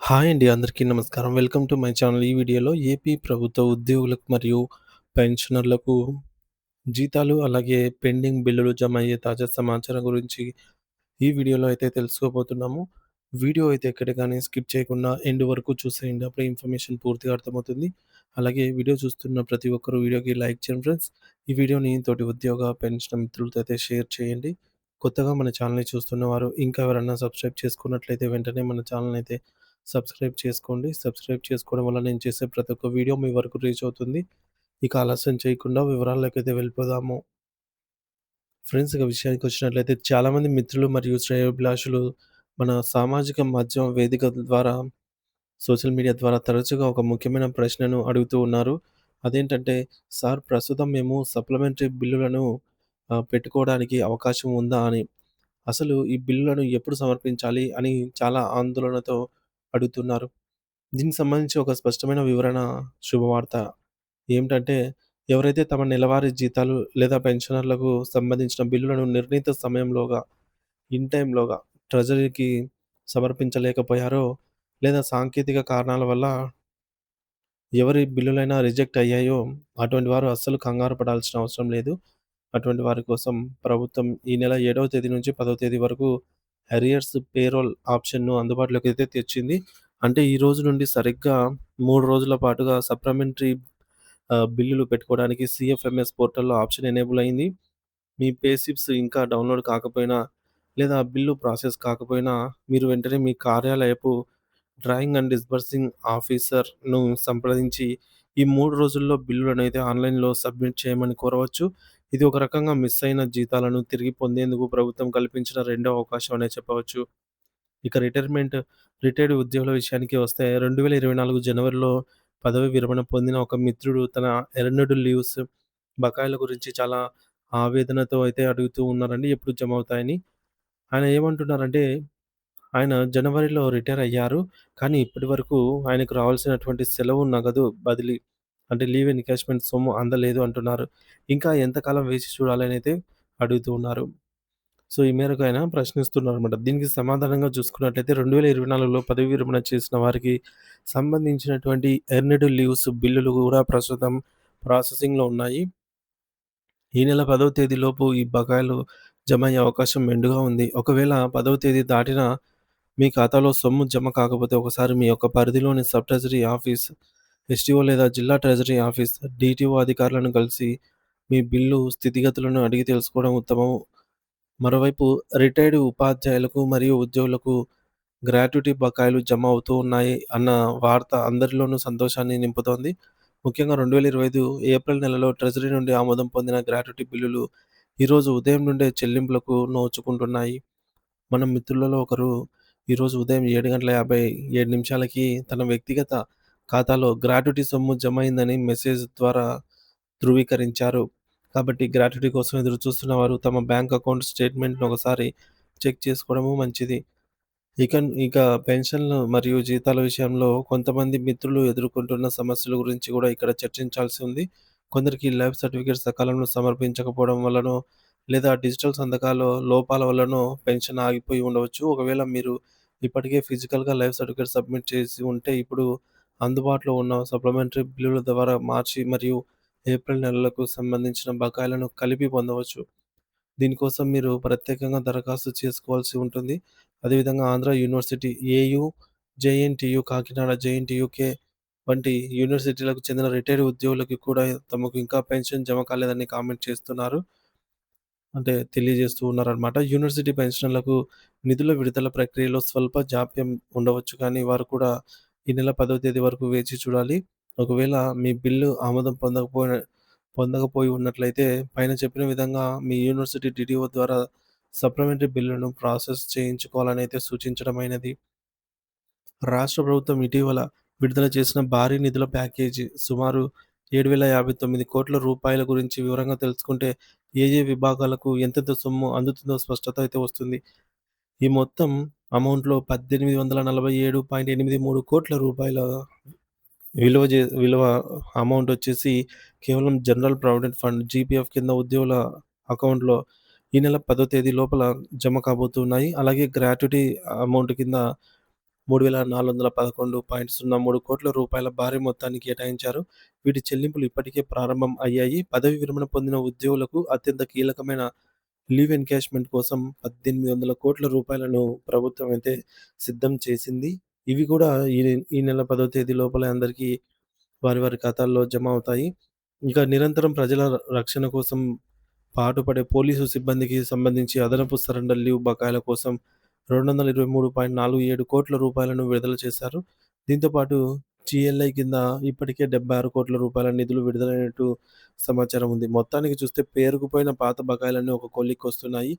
Hi అండి. అందరికీ నమస్కారం. Welcome to my channel. ఈ వీడియోలో ఏపీ ప్రభుత్వ ఉద్యోగులకు మరియు పెన్షనర్లకు జీతాలు, అలాగే పెండింగ్ బిల్లులు జమ అయ్యే తాజా సమాచారం గురించి ఈ వీడియోలో అయితే తెలుసుకోబోతున్నాము. వీడియో అయితే ఎక్కడ గాని స్కిప్ చేయకుండా ఎండ్ వరకు చూసేయండి. అప్పుడే ఇన్ఫర్మేషన్ పూర్తిగా అర్థమవుతుంది. అలాగే వీడియో చూస్తున్న ప్రతి ఒక్కరు వీడియోకి లైక్ చేయండి ఫ్రెండ్స్. ఈ వీడియోని తోటి ఉద్యోగ, పెన్షన్ మిత్రులతో అయితే షేర్ చేయండి. కొత్తగా మన ఛానల్‌ని చూస్తున్నవారు ఇంకా ఎవరైనా సబ్స్క్రైబ్ చేసుకున్నట్లయితే వెంటనే మన ఛానల్‌ని అయితే సబ్స్క్రైబ్ చేసుకోండి. సబ్స్క్రైబ్ చేసుకోవడం వల్ల నేను చేసే ప్రతి ఒక్క వీడియో మీ వరకు రీచ్ అవుతుంది. ఇక ఆలస్యం చేయకుండా వివరాల్లోకైతే వెళ్ళిపోదాము. ఫ్రెండ్స్, ఇక విషయానికొచ్చినట్లయితే చాలామంది మిత్రులు మరియు శ్రేయోభిలాషులు మన సామాజిక మాధ్యమ వేదిక ద్వారా, సోషల్ మీడియా ద్వారా తరచుగా ఒక ముఖ్యమైన ప్రశ్నను అడుగుతూ ఉన్నారు. అదేంటంటే, సార్ ప్రస్తుతం మేము సప్లిమెంటరీ బిల్లులను పెట్టుకోవడానికి అవకాశం ఉందా అని. అసలు ఈ బిల్లులను ఎప్పుడు సమర్పించాలి అని చాలా ఆందోళనతో అడుగుతున్నారు. దీనికి సంబంధించి ఒక స్పష్టమైన వివరణ, శుభవార్త ఏమిటంటే, ఎవరైతే తమ నెలవారీ జీతాలు లేదా పెన్షనర్లకు సంబంధించిన బిల్లులను నిర్ణీత సమయంలోగా, ఇన్ టైమ్‌లోగా ట్రెజరీకి సమర్పించలేకపోయారో, లేదా సాంకేతిక కారణాల వల్ల ఎవరి బిల్లులైనా రిజెక్ట్ అయ్యాయో, అటువంటి వారు అస్సలు కంగారు పడాల్సిన అవసరం లేదు. అటువంటి వారి కోసం ప్రభుత్వం ఈ నెల 7వ తేదీ నుంచి 10వ తేదీ వరకు అరియర్స్ పేరోల్ ఆప్షన్‌ను అందుబాటులోకి అయితే తెచ్చింది. అంటే ఈ రోజు నుండి సరిగ్గా 3 రోజుల పాటుగా సప్లిమెంటరీ బిల్లులు పెట్టుకోవడానికి సీఎఫ్ఎంఎస్ పోర్టల్‌లో ఆప్షన్ ఎనేబుల్ అయింది. మీ పే స్లిప్స్ ఇంకా డౌన్‌లోడ్ కాకపోయినా, లేదా బిల్లు ప్రాసెస్ కాకపోయినా, మీరు వెంటనే మీ కార్యాలయపు డ్రాయింగ్ అండ్ డిస్బర్సింగ్ ఆఫీసర్‌ను సంప్రదించి ఈ 3 రోజుల్లో బిల్లులనైతే ఆన్‌లైన్‌లో సబ్మిట్ చేయమని కోరవచ్చు. ఇది ఒక రకంగా మిస్ అయిన జీతాలను తిరిగి పొందేందుకు ప్రభుత్వం కల్పించిన రెండో అవకాశం అనే చెప్పవచ్చు. ఇక రిటైర్డ్ ఉద్యోగుల విషయానికి వస్తే 2024 జనవరిలో పదవి విరమణ పొందిన ఒక మిత్రుడు తన ఎర్న్‌డ్ లీవ్స్ బకాయిల గురించి చాలా ఆవేదనతో అయితే అడుగుతూ ఉన్నారండి. ఎప్పుడు జమ అవుతాయని. ఆయన ఏమంటున్నారంటే, ఆయన జనవరిలో రిటైర్ అయ్యారు. కానీ ఇప్పటి వరకు ఆయనకు రావాల్సినటువంటి సెలవు నగదు బదిలీ అంటే లీవ్ ఎన్‌కాష్‌మెంట్ సొమ్ము అందలేదు అంటున్నారు. ఇంకా ఎంతకాలం వేచి చూడాలనైతే అడుగుతూ ఉన్నారు. సో, ఈ మేరకు ఆయన ప్రశ్నిస్తున్నారనమాట. దీనికి సమాధానంగా చూసుకున్నట్లయితే 2024లో పదవీ విరమణ చేసిన వారికి సంబంధించినటువంటి ఎర్న్‌డ్ లీవ్స్ బిల్లులు గూడా ప్రస్తుతం ప్రాసెసింగ్‌లో ఉన్నాయి. ఈ నెల 10వ తేదీలోపు ఈ బకాయిలు జమ అయ్యే అవకాశం మెండుగా ఉంది. ఒకవేళ 10వ తేదీ దాటినా మీ ఖాతాలో సొమ్ము జమ కాకపోతే ఒకసారి మీ యొక్క పరిధిలోని సబ్ ట్రెజరీ ఆఫీస్, ఎస్టీఓ లేదా జిల్లా ట్రెజరీ ఆఫీస్, డీటీఓ అధికారులను కలిసి మీ బిల్లు స్థితిగతులను అడిగి తెలుసుకోవడం ఉత్తమం. మరోవైపు రిటైర్డ్ ఉపాధ్యాయులకు మరియు ఉద్యోగులకు గ్రాట్యుటీ బకాయిలు జమ అవుతూ ఉన్నాయి అన్న వార్త అందరిలోనూ సంతోషాన్ని నింపుతోంది. ముఖ్యంగా 2025 ఏప్రిల్ నెలలో ట్రెజరీ నుండి ఆమోదం పొందిన గ్రాట్యుటీ బిల్లులు ఈరోజు ఉదయం నుండే చెల్లింపులకు నోచుకుంటున్నాయి. మన మిత్రులలో ఒకరు ఈరోజు ఉదయం 7:57 తన వ్యక్తిగత ఖాతాలో గ్రాట్యుటీ సొమ్ము జమ అయిందని మెసేజ్ ద్వారా ధృవీకరించారు. కాబట్టి గ్రాట్యుటీ కోసం ఎదురు చూస్తున్న వారు తమ బ్యాంక్ అకౌంట్ స్టేట్‌మెంట్‌ను ఒకసారి చెక్ చేసుకోవడము మంచిది. ఇక ఇక పెన్షన్‌లు మరియు జీతాల విషయంలో కొంతమంది మిత్రులు ఎదుర్కొంటున్న సమస్యల గురించి కూడా ఇక్కడ చర్చించాల్సి ఉంది. కొందరికి లైఫ్ సర్టిఫికేట్ సకాలంలో సమర్పించకపోవడం వల్లనో, లేదా డిజిటల్ సంతకాల్లో లోపాల వల్లనో పెన్షన్ ఆగిపోయి ఉండవచ్చు. ఒకవేళ మీరు ఇప్పటికే ఫిజికల్‌గా లైఫ్ సర్టిఫికేట్ సబ్మిట్ చేసి ఉంటే, ఇప్పుడు అందుబాటులో ఉన్న సప్లిమెంటరీ బిల్లుల ద్వారా మార్చి మరియు ఏప్రిల్ నెలలకు సంబంధించిన బకాయిలను కలిపి పొందవచ్చు. దీనికోసం మీరు ప్రత్యేకంగా దరఖాస్తు చేసుకోవాల్సి ఉంటుంది. అదేవిధంగా Andhra university, AU, JNTU, Kakinada, JNTUK వంటి యూనివర్సిటీలకు చెందిన రిటైర్డ్ ఉద్యోగులకి కూడా తమకు ఇంకా పెన్షన్ జమ కాలేదని కామెంట్ చేస్తున్నారు. అంటే తెలియజేస్తూ ఉన్నారనమాట. యూనివర్సిటీ పెన్షనర్లకు నిధుల విడుదల ప్రక్రియలో స్వల్ప జాప్యం ఉండవచ్చు కానీ, వారు కూడా ఈ నెల 10వ తేదీ వరకు వేచి చూడాలి. ఒకవేళ మీ బిల్లు ఆమోదం పొందకపోయి ఉన్నట్లయితే పైన చెప్పిన విధంగా మీ యూనివర్సిటీ డీడీఓ ద్వారా సప్లిమెంటరీ బిల్లును ప్రాసెస్ చేయించుకోవాలనైతే సూచించడమైనది. రాష్ట్ర ప్రభుత్వం ఇటీవల విడుదల చేసిన భారీ నిధుల ప్యాకేజీ సుమారు 7,059,00,00,000 గురించి వివరంగా తెలుసుకుంటే ఏ ఏ విభాగాలకు ఎంతెంత సొమ్ము అందుతుందో స్పష్టత అయితే వస్తుంది. ఈ మొత్తం అమౌంట్‌లో రూ. 1847.83,00,00,000 విలువ అమౌంట్ వచ్చేసి కేవలం జనరల్ ప్రావిడెంట్ ఫండ్ జీపీఎఫ్ కింద ఉద్యోగుల అకౌంట్‌లో ఈ నెల 10వ తేదీ లోపల జమ కాబోతున్నాయి. అలాగే గ్రాట్యుటీ అమౌంట్ కింద రూ. 3411.03 భారీ మొత్తాన్ని కేటాయించారు. వీటి చెల్లింపులు ఇప్పటికే ప్రారంభం అయ్యాయి. పదవీ విరమణ పొందిన ఉద్యోగులకు అత్యంత కీలకమైన లీవ్ ఎన్‌క్యాష్‌మెంట్ కోసం రూ. 18,00,00,00,000 ప్రభుత్వం అయితే సిద్ధం చేసింది. ఇవి కూడా ఈ ఈ నెల 10వ తేదీ లోపలే అందరికీ వారి ఖాతాల్లో జమ అవుతాయి. ఇంకా నిరంతరం ప్రజల రక్షణ కోసం పాటుపడే పోలీసు సిబ్బందికి సంబంధించి అదనపు సరెండర్ లీవ్ బకాయిల కోసం రూ. 223.47 కోట్ల విడుదల చేశారు. దీంతో పాటు జీఎల్ఐ కింద ఇప్పటికే రూ. 76 కోట్ల నిధులు విడుదలైనట్టు సమాచారం ఉంది. మొత్తానికి చూస్తే పేరుకుపోయిన పాత బకాయిలన్నీ ఒక కొలిక్కొస్తున్నాయి.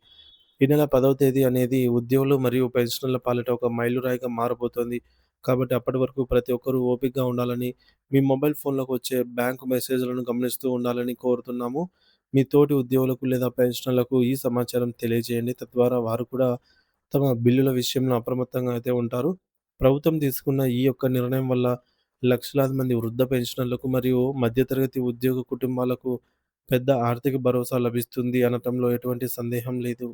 ఈ నెల 10వ తేదీ అనేది ఉద్యోగులు మరియు పెన్షనర్ల పాలిట ఒక మైలురాయిగా మారబోతోంది. కాబట్టి అప్పటి వరకు ప్రతి ఒక్కరూ ఓపికగా ఉండాలని, మీ మొబైల్ ఫోన్‌లోకి వచ్చే బ్యాంకు మెసేజ్‌లను గమనిస్తూ ఉండాలని కోరుతున్నాము. మీ తోటి ఉద్యోగులకు లేదా పెన్షనర్లకు ఈ సమాచారం తెలియజేయండి. తద్వారా వారు కూడా తమ బిల్లుల విషయంలో అప్రమత్తంగా అయితే ఉంటారు. ప్రభుత్వం తీసుకున్న ఈ యొక్క నిర్ణయం వల్ల లక్షలాది మంది వృద్ధ పెన్షనర్లకు మరియు మధ్యతరగతి ఉద్యోగ కుటుంబాలకు పెద్ద ఆర్థిక భరోసా లభిస్తుంది అనటంలో ఎటువంటి సందేహం లేదు.